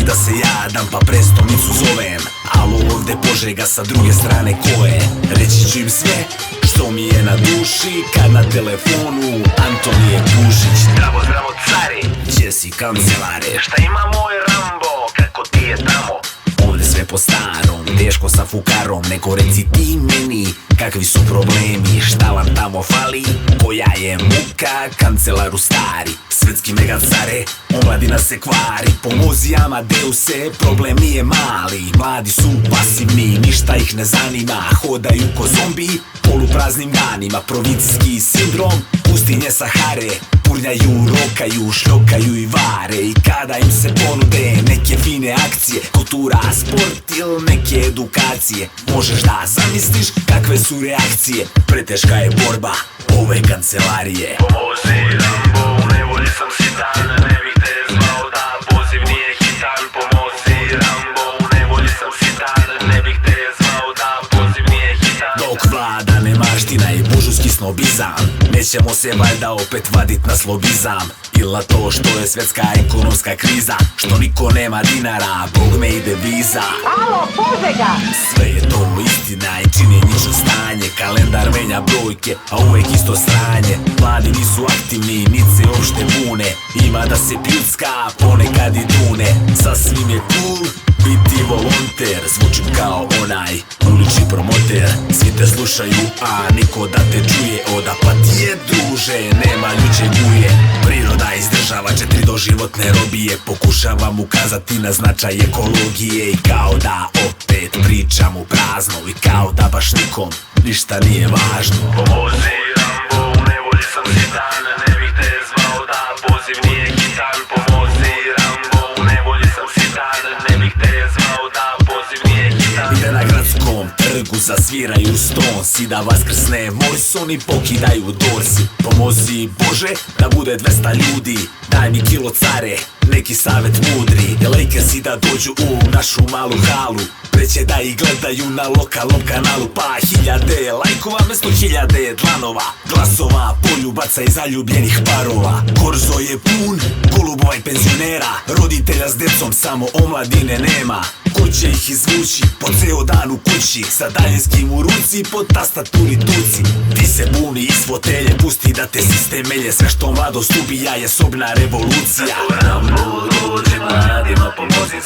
da se jadam pa prestonicu zovem. Alo, ovde Požega, sa druge strane ko je? Reći ću im sve što mi je na duši, kad na telefonu Antonije Pušić. Zdravo, zdravo cari, Gdje si kancelare? šta ima moj Rambo, kako ti je tamo? Ovde sve po starom, teško sa fukarom. Neko reci ti meni, kakvi su problemi, šta vam tamo fali, koja je muka, kancelaru stari. Svetski mega care, omladina se kvari. Pomozi Amadeuse, problem nije mali. Mladi su pasivni, ništa ih ne zanima. Hodaju ko zombi, polupraznim danima. Provincijski sindrom, pustinje Sahare. Purnjaju, rokaju, šljokaju i vare. I kada im se ponude neke fine akcije, kultura, sport ili neke edukacije, možeš da zamisliš kakve su reakcije. Preteška je borba ove kancelarije. Pomozi Rambo, u nevolji sam sitan, ne bih te zvao da poziv nije hitan. Pomozi Rambo, u nevolji sam sitan, ne bih te zvao da poziv nije hitan. Dok vlada nemaština i buržujski snobizam, nećemo se valjda opet vadit na slobizam. Ili na to što je svetska ekonomska kriza, što niko nema dinara, bog me i deviza. Alo, Požega! Sve je to istina i činjenično stanje. Kalendar menja brojke, a uvek isto stranje. Mladi nisu aktivni, nit se uopšte bune. Ima da se pljucka, ponekad i dune. Sasvim je cool biti volonter. Zvučim kao onaj ulični promoter. Svi te slušaju, a niko da te čuje. Oda pa ti je druže, nema ljuće guje. Priroda izdržava 4 doživotne robije. Pokušavam ukazati na značaj ekologije. I kao da opet pričam u prazno. I kao da baš nikom ništa nije važno. Pomozi Rambo, u nevolji sam sitan, ne bih te zvao da poziv nije hitan. Pomozi Rambo, u nevolji sam sitan, ne bih te zvao da poziv nije hitan. I da na gradskom trgu zasviraju stonsi, da vaskrsne Morrison i pokidaju dorsi. Pomozi Bože da bude 200 ljudi, daj mi kilo care, neki savjet mudri. Lakersi da dođu u našu malu halu, preće da ih gledaju na lokalnom kanalu. Pa 1000 lajkova mesto 1000 dlanova, glasova, poljubaca i zaljubljenih parova. Korzo je pun golubova i penzionera, roditelja s decom, samo omladine nema. Ko će ih izvući po ceo dan u kući, sa daljinskim u ruci, po tastaturi tuci. Ti se buni iz fotelje, pusti da te sistem melje. Sve što mladost ubija je sobna revolucija. Rambo, dođi mladima, pomozi